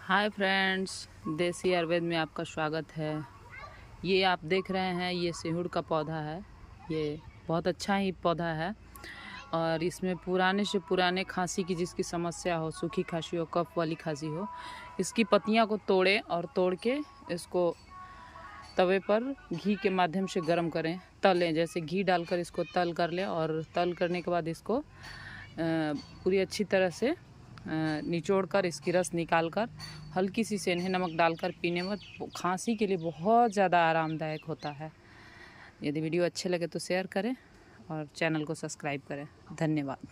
Hi friends, देसी आयुर्वेद में आपका स्वागत है। ये आप देख रहे हैं, ये सिहुड़ का पौधा है। ये बहुत अच्छा ही पौधा है और इसमें पुराने से पुराने खांसी की जिसकी समस्या हो, सूखी खांसी हो, कफ वाली खांसी हो, इसकी पत्तियां को तोड़ें और तोड़ के इसको तवे पर घी के माध्यम से गर्म करें, तलें। जैसे घी डालकर इसको तल कर लें और तल करने के बाद इसको पूरी अच्छी तरह से निचोड़ कर इसकी रस निकाल कर हल्की सी सेंधा नमक डालकर पीने में खांसी के लिए बहुत ज़्यादा आरामदायक होता है। यदि वीडियो अच्छे लगे तो शेयर करें और चैनल को सब्सक्राइब करें। धन्यवाद।